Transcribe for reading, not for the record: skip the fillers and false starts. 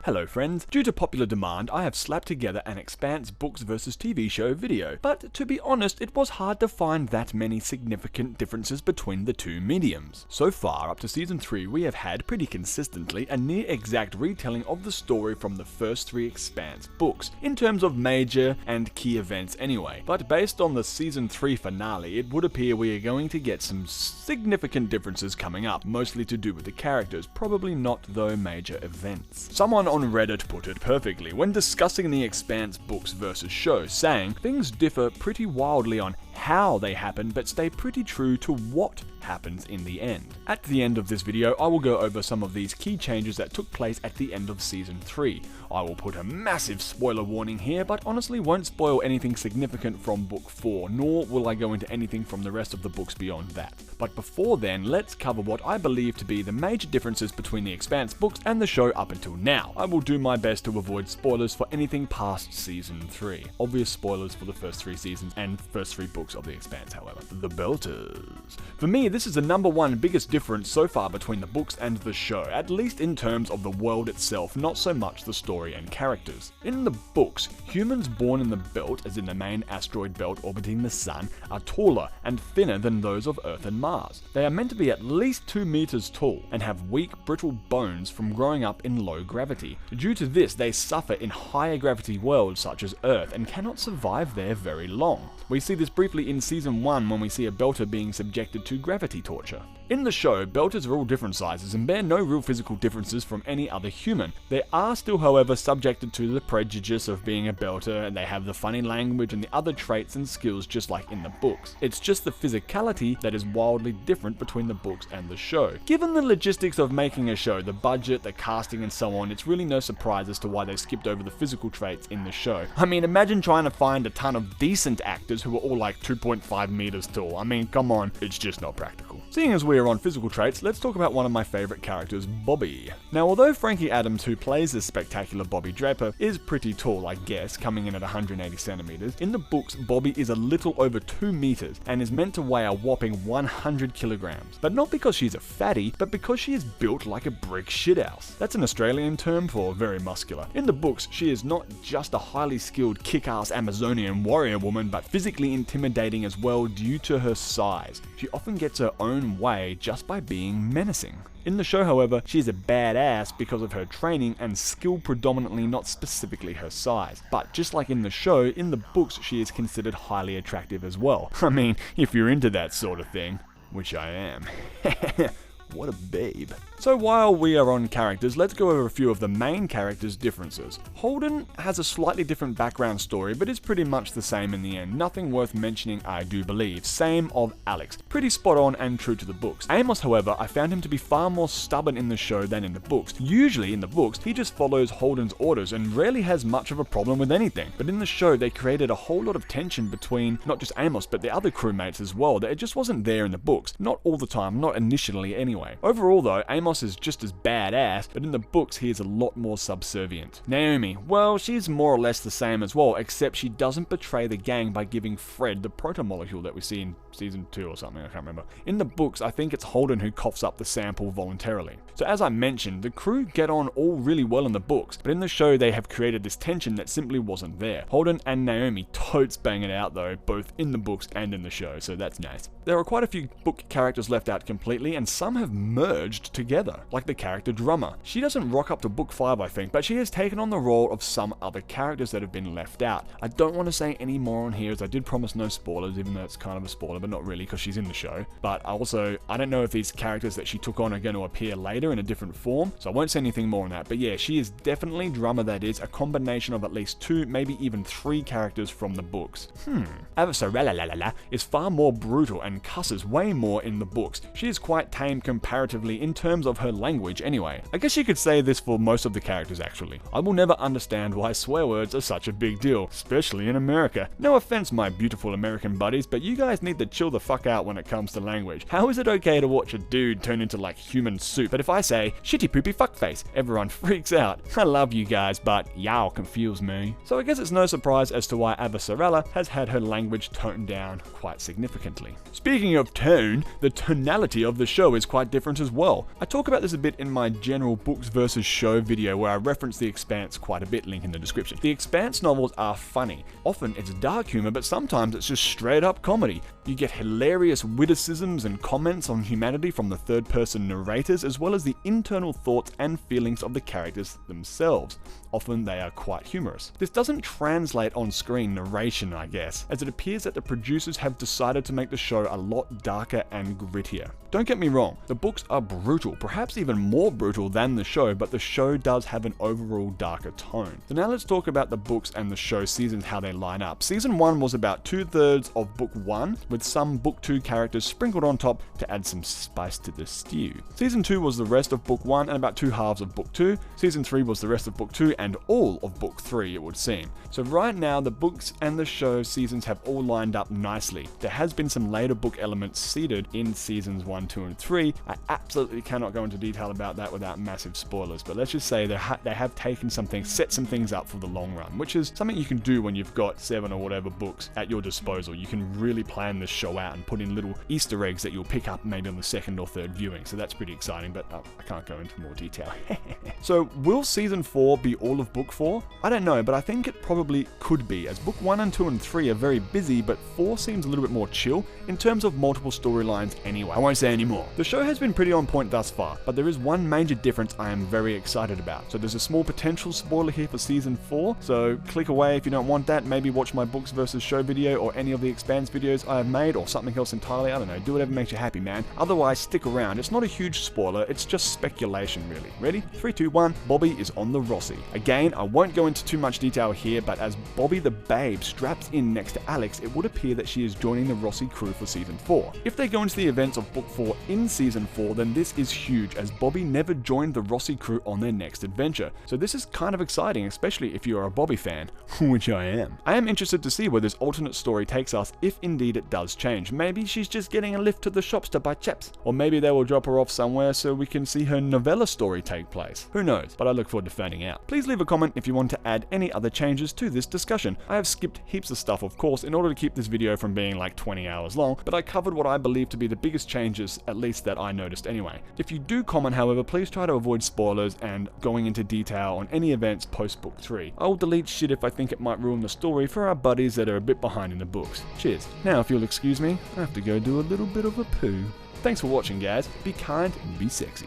Hello friends, due to popular demand I have slapped together an EXPANSE Books vs TV Show video, but to be honest it was hard to find that many significant differences between the two mediums. So far up to season 3 we have had pretty consistently a near exact retelling of the story from the first 3 EXPANSE books, in terms of major and key events anyway, but based on the season 3 finale it would appear we are going to get some significant differences coming up, mostly to do with the characters, probably not though major events. Someone on Reddit put it perfectly when discussing the EXPANSE Books vs Show, saying things differ pretty wildly on how they happen but stay pretty true to what happens in the end. At the end of this video I will go over some of these key changes that took place at the end of season 3. I will put a massive spoiler warning here, but honestly won't spoil anything significant from book 4, nor will I go into anything from the rest of the books beyond that. But before then, let's cover what I believe to be the major differences between the EXPANSE books and the show up until now. I will do my best to avoid spoilers for anything past season 3. Obvious spoilers for the first 3 seasons and first 3 books of the EXPANSE, however. The Belters. For me, this is the #1 biggest difference so far between the books and the show, at least in terms of the world itself, not so much the story and characters. In the books, humans born in the belt, as in the main asteroid belt orbiting the sun, are taller and thinner than those of Earth and Mars. They are meant to be at least 2 meters tall and have weak, brittle bones from growing up in low gravity. Due to this, they suffer in higher gravity worlds such as Earth and cannot survive there very long. We see this briefly in season 1 when we see a belter being subjected to gravity torture. In the show, belters are all different sizes and bear no real physical differences from any other human. They are still, however, subjected to the prejudice of being a belter, and they have the funny language and the other traits and skills just like in the books. It's just the physicality that is wildly different between the books and the show. Given the logistics of making a show, the budget, the casting and so on, it's really no surprise as to why they skipped over the physical traits in the show. I mean, imagine trying to find a ton of decent actors who are all like 2.5 meters tall. I mean, come on, it's just not practical. Seeing as we are on physical traits, let's talk about one of my favorite characters, Bobby. Now, although Frankie Adams, who plays this spectacular Bobby Draper, is pretty tall, I guess, coming in at 180 centimeters, in the books, Bobby is a little over 2 meters and is meant to weigh a whopping 100 kilograms. But not because she's a fatty, but because she is built like a brick shithouse. That's an Australian term for very muscular. In the books, she is not just a highly skilled kick-ass Amazonian warrior woman, but physically intimidating as well due to her size. She often gets her own way just by being menacing. In the show, however, she is a badass because of her training and skill, predominantly, not specifically her size. But just like in the show, in the books she is considered highly attractive as well. I mean, if you're into that sort of thing, which I am. What a babe. So while we are on characters, let's go over a few of the main characters' differences. Holden has a slightly different background story, but is pretty much the same in the end. Nothing worth mentioning, I do believe. Same of Alex. Pretty spot on and true to the books. Amos, however, I found him to be far more stubborn in the show than in the books. Usually in the books, he just follows Holden's orders and rarely has much of a problem with anything. But in the show, they created a whole lot of tension between not just Amos, but the other crewmates as well, that it just wasn't there in the books. Not all the time, not initially anyway. Overall though, Amos is just as badass, but in the books he is a lot more subservient. Naomi, well, she's more or less the same as well, except she doesn't betray the gang by giving Fred the proto-molecule that we see in season 2 or something, I can't remember. In the books, I think it's Holden who coughs up the sample voluntarily. So as I mentioned, the crew get on all really well in the books, but in the show they have created this tension that simply wasn't there. Holden and Naomi totes bang it out though, both in the books and in the show, so that's nice. There are quite a few book characters left out completely, and some have merged together, like the character Drummer. She doesn't rock up to book 5, I think, but she has taken on the role of some other characters that have been left out. I don't want to say any more on here, as I did promise no spoilers, even though it's kind of a spoiler, but not really because she's in the show. But also, I don't know if these characters that she took on are going to appear later in a different form, so I won't say anything more on that. But yeah, she is definitely Drummer, that is, a combination of at least 2, maybe even 3 characters from the books. Avasarala is far more brutal and cusses way more in the books. She is quite tame comparatively in terms of her language anyway. I guess you could say this for most of the characters actually. I will never understand why swear words are such a big deal, especially in America. No offense, my beautiful American buddies, but you guys need to chill the fuck out when it comes to language. How is it okay to watch a dude turn into like human soup, but if I say shitty poopy fuckface, everyone freaks out? I love you guys, but y'all confuse me. So I guess it's no surprise as to why Avasarala has had her language toned down quite significantly. Speaking of tone, the tonality of the show is quite slight difference as well. I talk about this a bit in my general Books vs Show video where I reference The Expanse quite a bit, link in the description. The Expanse novels are funny. Often it's dark humor, but sometimes it's just straight up comedy. You get hilarious witticisms and comments on humanity from the third-person narrators, as well as the internal thoughts and feelings of the characters themselves. Often they are quite humorous. This doesn't translate on screen narration, I guess, as it appears that the producers have decided to make the show a lot darker and grittier. Don't get me wrong, the books are brutal, perhaps even more brutal than the show, but the show does have an overall darker tone. So now let's talk about the books and the show seasons, how they line up. Season 1 was about 2/3 of book 1, with some book 2 characters sprinkled on top to add some spice to the stew. Season 2 was the rest of book 1 and about 2/2 of book 2. Season 3 was the rest of book 2 and all of book 3, it would seem. So right now, the books and the show seasons have all lined up nicely. There has been some later book elements seeded in seasons 1, 2, and 3. I absolutely cannot go into detail about that without massive spoilers, but let's just say they have taken something, set some things up for the long run, which is something you can do when you've got 7 or whatever books at your disposal. You can really plan this show out and put in little Easter eggs that you'll pick up maybe on the second or third viewing, so that's pretty exciting, but I can't go into more detail. So will season 4 be all of book 4? I don't know, but I think it probably could be, as book 1 and 2 and 3 are very busy, but 4 seems a little bit more chill in terms of multiple storylines anyway. I won't say any more. The show has been pretty on point thus far, but there is one major difference I am very excited about. So there's a small potential spoiler here for season 4, so click away if you don't want that. Maybe watch my Books vs Show video or any of the Expanse videos I have made, or something else entirely. I don't know, do whatever makes you happy, man. Otherwise, stick around. It's not a huge spoiler, it's just speculation really. Ready? 3, 2, 1. Bobby is on the Rossi. Again, I won't go into too much detail here, but as Bobby the babe straps in next to Alex, it would appear that she is joining the Rossi crew for season 4. If they go into the events of book 4 in season 4, then this is huge, as Bobby never joined the Rossi crew on their next adventure. So this is kind of exciting, especially if you're a Bobby fan, which I am. I am interested to see where this alternate story takes us if indeed it does change. Maybe she's just getting a lift to the shops to buy chips, or maybe they will drop her off somewhere so we can see her novella story take place. Who knows, but I look forward to finding out. Please leave a comment if you want to add any other changes to this discussion. I have skipped heaps of stuff, of course, in order to keep this video from being like 20 hours long, but I covered what I believe to be the biggest changes, at least that I noticed anyway. If you do comment, however, please try to avoid spoilers and going into detail on any events post book 3. I will delete shit if I think it might ruin the story for our buddies that are a bit behind in the books. Cheers. Now, if you'll excuse me, I have to go do a little bit of a poo. Thanks for watching, guys. Be kind and be sexy.